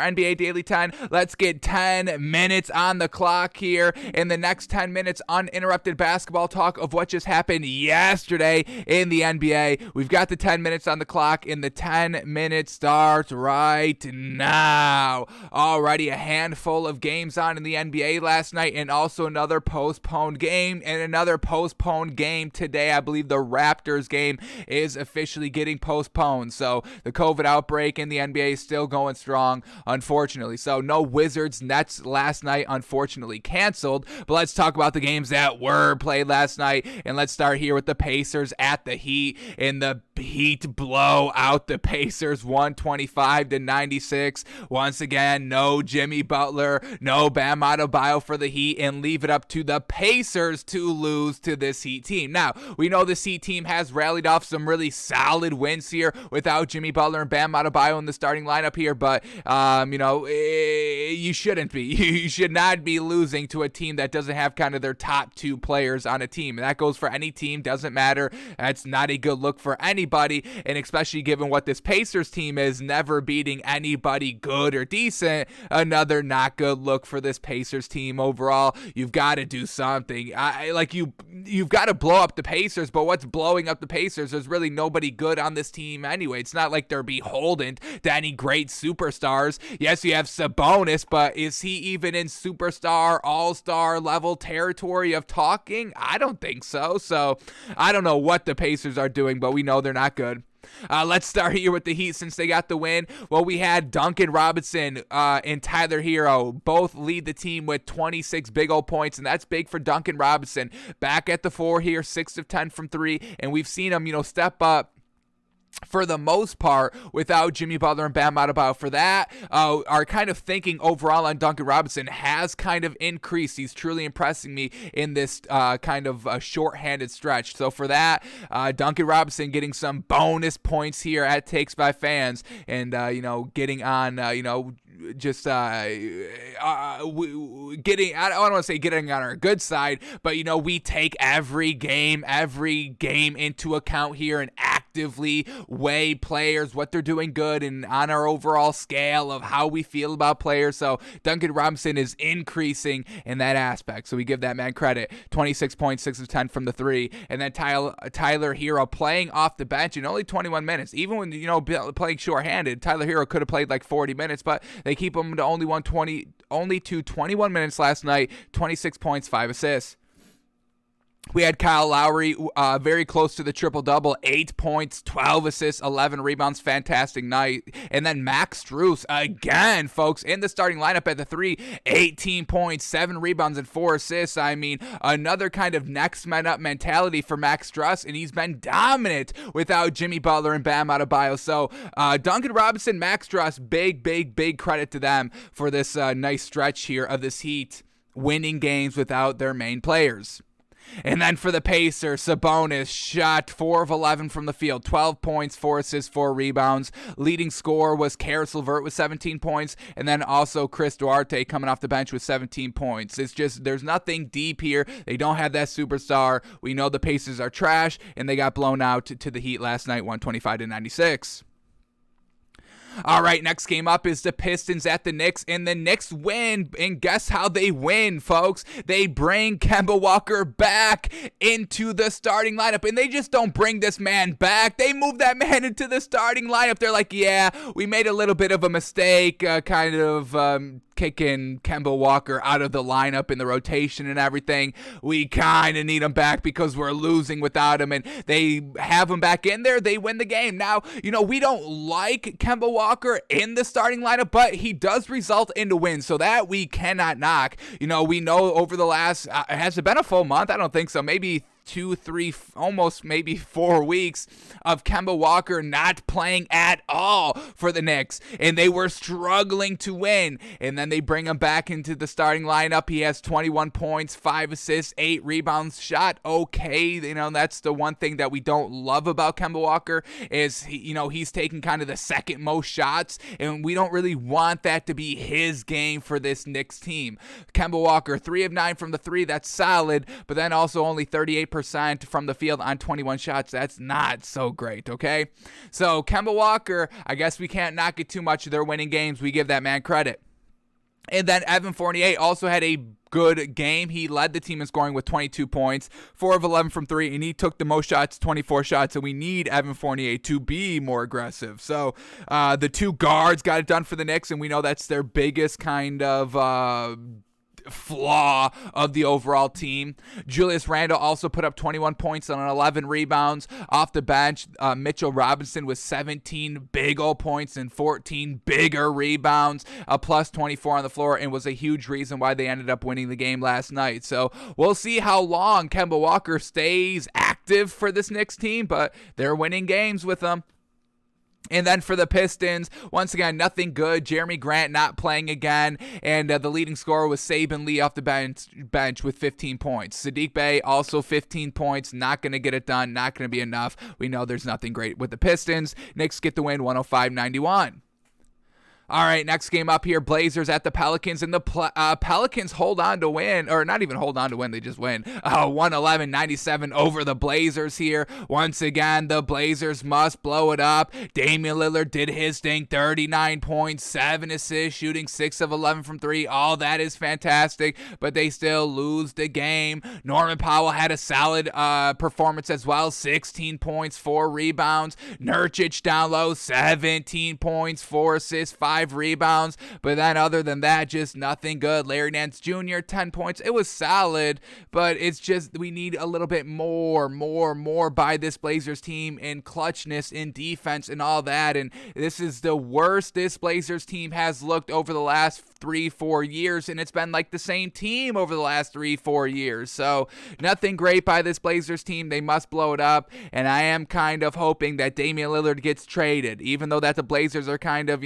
NBA Daily 10. Let's get 10 minutes on the clock here. In the next 10 minutes, uninterrupted basketball talk of what just happened yesterday in the NBA. We've got the 10 minutes on the clock, and the 10 minutes starts right now. Already a handful of games on in the NBA last night, and also another postponed game, and another postponed game today. I believe the Raptors game is officially getting postponed. So the COVID outbreak in the NBA is still going strong, unfortunately. So no Wizards Nets last night, unfortunately canceled. But let's talk about the games that were played last night, and let's start here with the Pacers at the Heat. And the Heat blow out the Pacers 125-96. Once again, no Jimmy Butler, no Bam Adebayo for the Heat, and leave it up to the Pacers to lose to this Heat team. Now, we know this Heat team has rallied off some really solid wins here without Jimmy Butler and Bam Adebayo in the starting lineup here, but you shouldn't be. You should not be losing to a team that doesn't have kind of their top two players on a team. And that goes for any team, doesn't matter. That's not a good look for anybody, and especially given what this Pacers team is, never beating anybody good or decent. Another not good look for this Pacers team overall. You've got to do something. You've got to blow up the Pacers, but what's blowing up the Pacers? There's really nobody good on this team anyway. It's not like they're beholden to any great superstars. Yes, you have Sabonis, but is he even in superstar, all-star level territory of talking? I don't think so. So I don't know what the Pacers are doing, but we know they're not good. Let's start here with the Heat since they got the win. Well, we had Duncan Robinson and Tyler Hero both lead the team with 26 big old points, and that's big for Duncan Robinson. Back at the 4 here, 6 of 10 from 3, and we've seen him, step up for the most part without Jimmy Butler and Bam Adebayo. For that, our kind of thinking overall on Duncan Robinson has kind of increased. He's truly impressing me in this kind of shorthanded stretch. So for that, Duncan Robinson getting some bonus points here at Takes by Fans, and getting on getting, I don't want to say getting on our good side, but we take every game into account here and actively weigh players, what they're doing good, and on our overall scale of how we feel about players. So Duncan Robinson is increasing in that aspect, so we give that man credit. 26 points, 6 of 10 from the 3, and then Tyler Hero playing off the bench in only 21 minutes. Even when playing shorthanded, Tyler Hero could have played like 40 minutes, but they keep him to only 21 minutes last night. 26 points, 5 assists. We had Kyle Lowry very close to the triple-double, 8 points, 12 assists, 11 rebounds, fantastic night. And then Max Strus, again, folks, in the starting lineup at the 3, 18 points, 7 rebounds, and 4 assists. I mean, another kind of next man up mentality for Max Strus, and he's been dominant without Jimmy Butler and Bam Adebayo. So Duncan Robinson, Max Strus, big credit to them for this nice stretch here of this Heat winning games without their main players. And then for the Pacers, Sabonis shot 4 of 11 from the field, 12 points, 4 assists, 4 rebounds. Leading scorer was Karis LeVert with 17 points, and then also Chris Duarte coming off the bench with 17 points. It's just, there's nothing deep here. They don't have that superstar. We know the Pacers are trash, and they got blown out to the Heat last night, 125-96. All right, next game up is the Pistons at the Knicks, and the Knicks win, and guess how they win, folks? They bring Kemba Walker back into the starting lineup, and they just don't bring this man back. They move that man into the starting lineup. They're like, yeah, we made a little bit of a mistake, kicking Kemba Walker out of the lineup in the rotation and everything. We kind of need him back because we're losing without him, and they have him back in there. They win the game. Now, we don't like Kemba Walker in the starting lineup, but he does result in the win, so that we cannot knock. We know over the last, has it been a full month? I don't think so. Maybe 2, 3, almost maybe 4 weeks of Kemba Walker not playing at all for the Knicks, and they were struggling to win, and then they bring him back into the starting lineup. He has 21 points, 5 assists, 8 rebounds, shot okay. That's the one thing that we don't love about Kemba Walker is he's taking kind of the second most shots, and we don't really want that to be his game for this Knicks team. Kemba Walker, 3 of 9 from the 3, that's solid, but then also only 38% 38% from the field on 21 shots. That's not so great, okay? So Kemba Walker, I guess we can't knock it too much. They're winning games. We give that man credit. And then Evan Fournier also had a good game. He led the team in scoring with 22 points, 4 of 11 from 3, and he took the most shots, 24 shots, and we need Evan Fournier to be more aggressive. So the two guards got it done for the Knicks, and we know that's their biggest kind of flaw of the overall team. Julius Randle also put up 21 points on 11 rebounds off the bench. Mitchell Robinson with 17 big old points and 14 bigger rebounds, a plus 24 on the floor, and was a huge reason why they ended up winning the game last night. So we'll see how long Kemba Walker stays active for this Knicks team, but they're winning games with him. And then for the Pistons, once again, nothing good. Jeremy Grant not playing again, and the leading scorer was Saben Lee off the bench with 15 points. Sadiq Bey also 15 points, not going to get it done, not going to be enough. We know there's nothing great with the Pistons. Knicks get the win 105-91. All right, next game up here, Blazers at the Pelicans, and the Pelicans hold on to win, or not even hold on to win, they just win, 111-97 over the Blazers here. Once again, the Blazers must blow it up. Damian Lillard did his thing, 39 points, 7 assists, shooting 6 of 11 from 3. All that is fantastic, but they still lose the game. Norman Powell had a solid performance as well, 16 points, 4 rebounds. Nurkic down low, 17 points, 4 assists, 5 rebounds, but then other than that, just nothing good. Larry Nance Jr., 10 points. It was solid, but it's just we need a little bit more by this Blazers team in clutchness, in defense, and all that, and this is the worst this Blazers team has looked over the last 3-4 years, and it's been like the same team over the last 3-4 years, so nothing great by this Blazers team. They must blow it up, and I am kind of hoping that Damian Lillard gets traded, even though that the Blazers are kind of,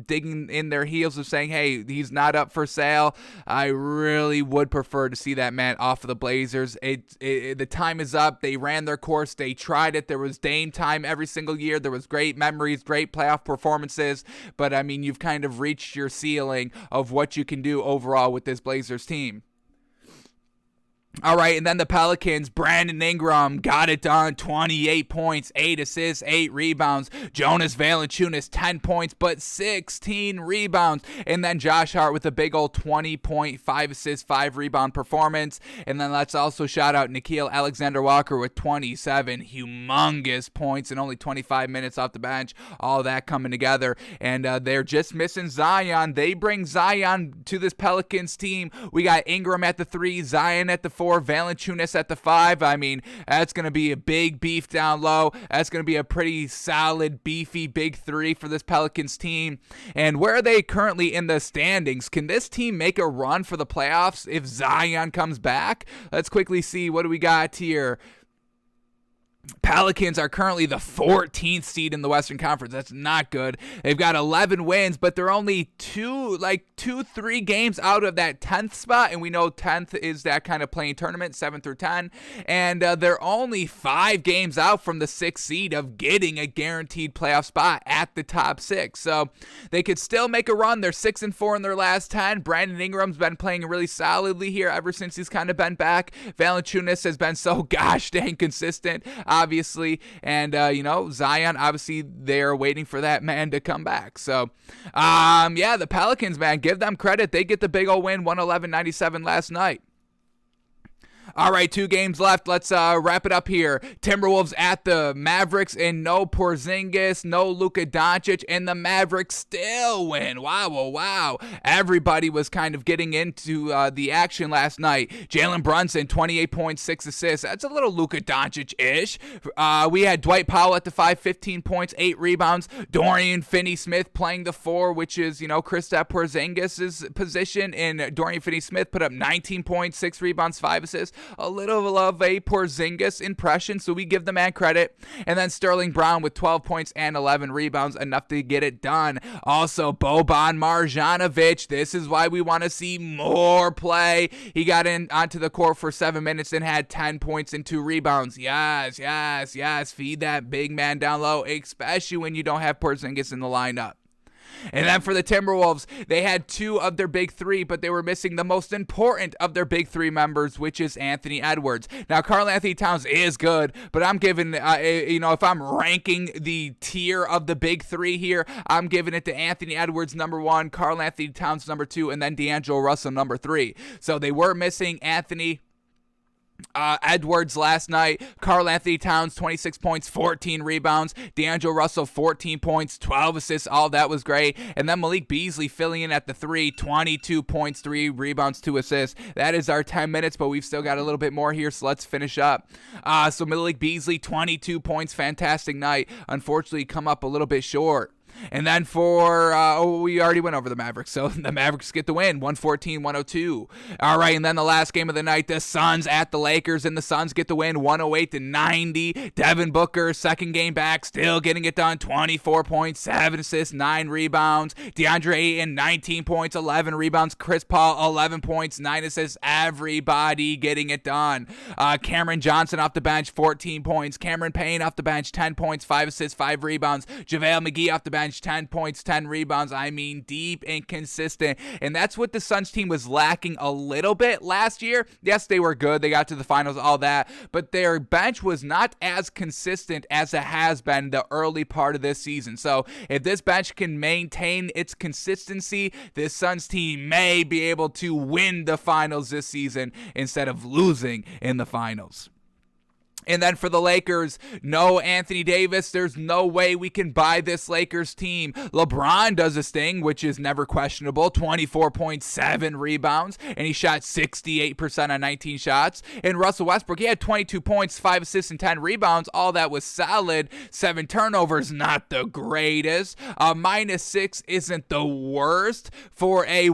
digging in their heels of saying, hey, he's not up for sale. I really would prefer to see that man off of the Blazers. The time is up. They ran their course. They tried it. There was Dame time every single year. There was great memories, great playoff performances, but I mean, you've kind of reached your ceiling of what you can do overall with this Blazers team. All right, and then the Pelicans, Brandon Ingram got it done, 28 points, 8 assists, 8 rebounds. Jonas Valanciunas, 10 points, but 16 rebounds. And then Josh Hart with a big old 20-point, 5 assists, 5 rebound performance. And then let's also shout out Nickeil Alexander-Walker with 27 humongous points and only 25 minutes off the bench. All that coming together. And they're just missing Zion. They bring Zion to this Pelicans team. We got Ingram at the 3, Zion at the 4, Valanciunas at the 5. I mean, that's going to be a big beef down low. That's going to be a pretty solid, beefy big 3 for this Pelicans team. And where are they currently in the standings? Can this team make a run for the playoffs if Zion comes back? Let's quickly see. What do we got here? Pelicans are currently the 14th seed in the Western Conference. That's not good. They've got 11 wins, but they're only 2-3 games out of that 10th spot, and we know 10th is that kind of playing tournament, 7 through 10, and they're only 5 games out from the 6th seed of getting a guaranteed playoff spot at the top 6. So they could still make a run. They're 6-4 in their last 10. Brandon Ingram's been playing really solidly here ever since he's kind of been back. Valanciunas has been so gosh dang consistent, obviously, and Zion, obviously they're waiting for that man to come back. So the Pelicans, man, give them credit. They get the big old win, 111-97 last night. All right, 2 games left. Let's wrap it up here. Timberwolves at the Mavericks, and no Porzingis, no Luka Doncic, and the Mavericks still win. Wow. Everybody was kind of getting into the action last night. Jalen Brunson, 28 points, 6 assists. That's a little Luka Doncic-ish. We had Dwight Powell at the 5, 15 points, 8 rebounds. Dorian Finney-Smith playing the 4, which is, Kristaps Porzingis' position, and Dorian Finney-Smith put up 19 points, 6 rebounds, 5 assists. A little of a Porzingis impression, so we give the man credit. And then Sterling Brown with 12 points and 11 rebounds, enough to get it done. Also, Boban Marjanovic, this is why we want to see more play. He got onto the court for 7 minutes and had 10 points and 2 rebounds. Yes. Feed that big man down low, especially when you don't have Porzingis in the lineup. And then for the Timberwolves, they had two of their big three, but they were missing the most important of their big three members, which is Anthony Edwards. Now, Karl-Anthony Towns is good, but I'm giving, if I'm ranking the tier of the big three here, I'm giving it to Anthony Edwards number 1, Karl-Anthony Towns number 2, and then D'Angelo Russell number 3. So they were missing Anthony Edwards last night. Karl-Anthony Towns, 26 points, 14 rebounds. D'Angelo Russell, 14 points, 12 assists. All that was great. And then Malik Beasley filling in at the 3, 22 points, 3 rebounds, 2 assists. That is our 10 minutes, but we've still got a little bit more here, so let's finish up. So Malik Beasley, 22 points, fantastic night. Unfortunately, come up a little bit short. And then for, we already went over the Mavericks, so the Mavericks get the win, 114-102. All right, and then the last game of the night, the Suns at the Lakers, and the Suns get the win, 108-90. Devin Booker, second game back, still getting it done, 24 points, 7 assists, 9 rebounds. DeAndre Ayton, 19 points, 11 rebounds. Chris Paul, 11 points, 9 assists. Everybody getting it done. Cameron Johnson off the bench, 14 points. Cameron Payne off the bench, 10 points, 5 assists, 5 rebounds. JaVale McGee off the bench, 10 points, 10 rebounds. I mean, deep and consistent. And that's what the Suns team was lacking a little bit last year. Yes, they were good. They got to the finals, all that. But their bench was not as consistent as it has been the early part of this season. So if this bench can maintain its consistency, this Suns team may be able to win the finals this season instead of losing in the finals. And then for the Lakers, no Anthony Davis. There's no way we can buy this Lakers team. LeBron does his thing, which is never questionable. 24.7 rebounds, and he shot 68% on 19 shots. And Russell Westbrook, he had 22 points, 5 assists, and 10 rebounds. All that was solid. 7 turnovers, not the greatest. -6 isn't the worst for a,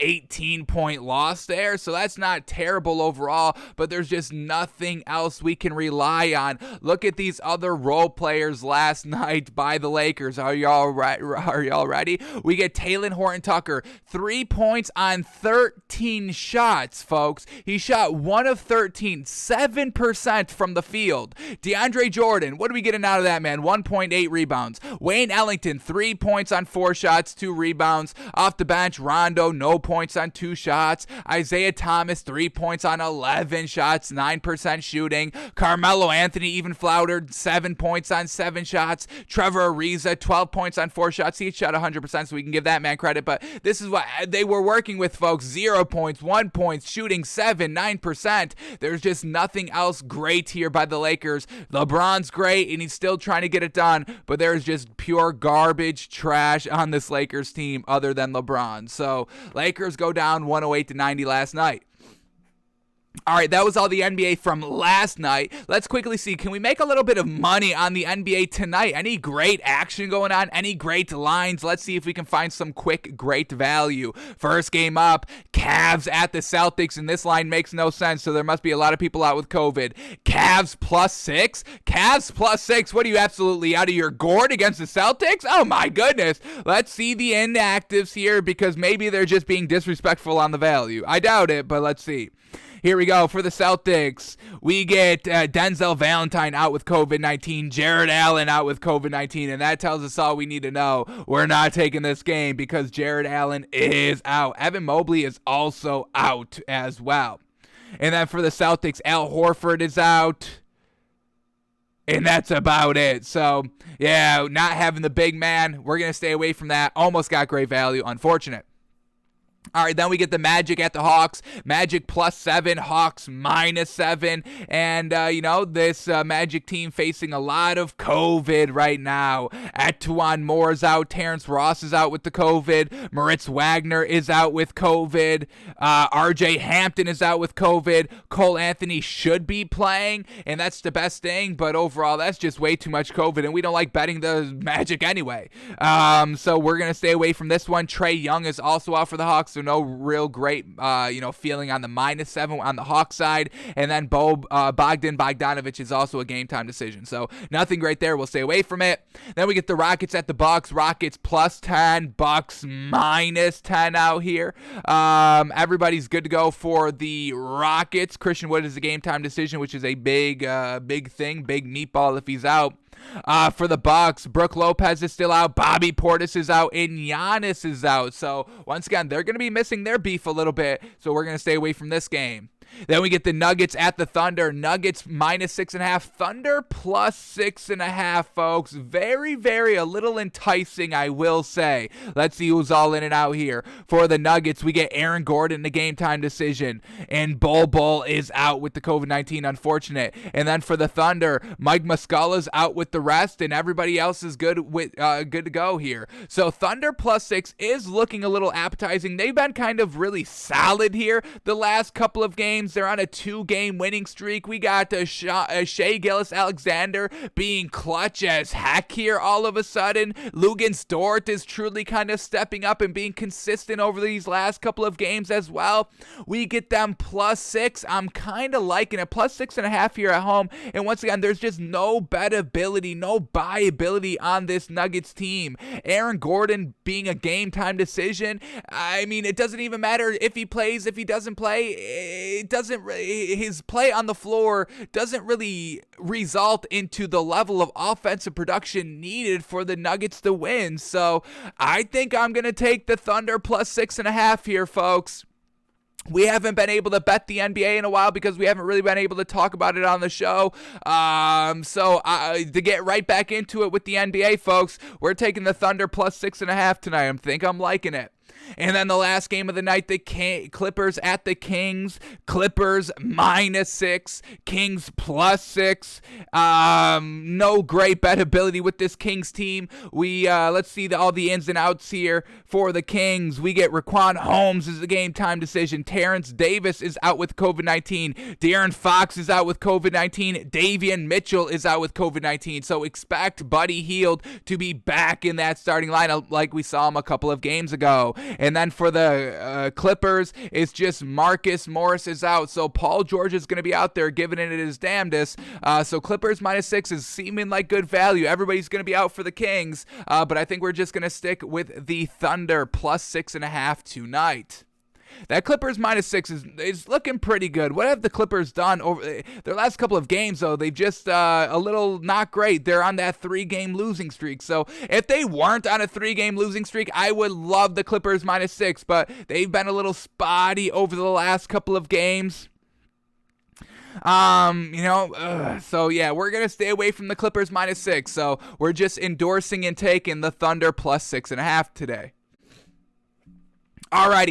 18-point loss there. So that's not terrible overall, but there's just nothing else we can rely on. Look at these other role players last night by the Lakers. Are y'all ready? We get Talen Horton-Tucker, 3 points on 13 shots, folks. He shot 1 of 13, 7% from the field. DeAndre Jordan, what are we getting out of that, man? 1.8 rebounds. Wayne Ellington, 3 points on 4 shots, 2 rebounds. Off the bench, Rondo, no points on 2 shots. Isaiah Thomas, 3 points on 11 shots, 9% shooting. Carmelo Anthony even floundered, 7 points on 7 shots. Trevor Ariza, 12 points on 4 shots. He shot 100%, so we can give that man credit, but this is what they were working with, folks. 0 points, 1 point, shooting 7, 9%. There's just nothing else great here by the Lakers. LeBron's great, and he's still trying to get it done, but there's just pure garbage trash on this Lakers team other than LeBron. So Lakers go down 108-90 last night. All right, that was all the NBA from last night. Let's quickly see, can we make a little bit of money on the NBA tonight? Any great action going on? Any great lines? Let's see if we can find some quick, great value. First game up, Cavs at the Celtics, and this line makes no sense, so there must be a lot of people out with COVID. Cavs +6? Cavs +6? What are you, absolutely out of your gourd against the Celtics? Oh my goodness. Let's see the inactives here, because maybe they're just being disrespectful on the value. I doubt it, but let's see. Here we go. For the Celtics, we get Denzel Valentine out with COVID-19, Jared Allen out with COVID-19, and that tells us all we need to know. We're not taking this game because Jared Allen is out. Evan Mobley is also out as well. And then for the Celtics, Al Horford is out. And that's about it. So, yeah, not having the big man. We're going to stay away from that. Almost got great value. Unfortunate. All right, then we get the Magic at the Hawks. Magic +7, Hawks -7. And, this Magic team facing a lot of COVID right now. Etuan Moore's out. Terrence Ross is out with the COVID. Moritz Wagner is out with COVID. RJ Hampton is out with COVID. Cole Anthony should be playing, and that's the best thing. But overall, that's just way too much COVID, and we don't like betting the Magic anyway. So we're going to stay away from this one. Trae Young is also out for the Hawks. So no real great, feeling on the -7 on the Hawks side. And then Bogdan Bogdanovic is also a game time decision. So nothing great there. We'll stay away from it. Then we get the Rockets at the Bucks. Rockets +10, Bucks -10 out here. Everybody's good to go for the Rockets. Christian Wood is a game time decision, which is a big thing, big meatball if he's out. For the Bucks, Brook Lopez is still out, Bobby Portis is out, and Giannis is out. So once again, they're going to be missing their beef a little bit, so we're going to stay away from this game. Then we get the Nuggets at the Thunder. Nuggets -6.5. Thunder +6.5, folks. Very, very a little enticing, I will say. Let's see who's all in and out here. For the Nuggets, we get Aaron Gordon, the game time decision. And Bol is out with the COVID-19, unfortunate. And then for the Thunder, Mike Muscala's out with the rest, and everybody else is good to go here. So Thunder +6 is looking a little appetizing. They've been kind of really solid here the last couple of games. They're on a 2-game winning streak. We got Shai Gilgeous-Alexander being clutch as heck here all of a sudden. Luguentz Dort is truly kind of stepping up and being consistent over these last couple of games as well. We get them +6. I'm kind of liking it. +6.5 here at home. And once again, there's just no bettability, no buyability on this Nuggets team. Aaron Gordon being a game time decision. I mean, it doesn't even matter if he plays, if he doesn't play. His play on the floor doesn't really result into the level of offensive production needed for the Nuggets to win. So I think I'm going to take the Thunder +6.5 here, folks. We haven't been able to bet the NBA in a while because we haven't really been able to talk about it on the show. So to get right back into it with the NBA, folks, we're taking the Thunder +6.5 tonight. I think I'm liking it. And then the last game of the night, the Clippers at the Kings. Clippers -6, Kings +6. No great bettability with this Kings team. Let's see all the ins and outs here for the Kings. We get Raquan Holmes is a game time decision. Terrence Davis is out with COVID-19. De'Aaron Fox is out with COVID-19. Davion Mitchell is out with COVID-19. So expect Buddy Hield to be back in that starting lineup like we saw him a couple of games ago. And then for the Clippers, it's just Marcus Morris is out. So Paul George is going to be out there giving it his damnedest. So Clippers -6 is seeming like good value. Everybody's going to be out for the Kings. But I think we're just going to stick with the Thunder +6.5 tonight. That Clippers -6 is looking pretty good. What have the Clippers done over their last couple of games, though? They've just a little not great. They're on that 3-game losing streak. So if they weren't on a 3-game losing streak, I would love the Clippers -6. But they've been a little spotty over the last couple of games. So yeah, we're going to stay away from the Clippers -6. So we're just endorsing and taking the Thunder +6.5 today. Alrighty.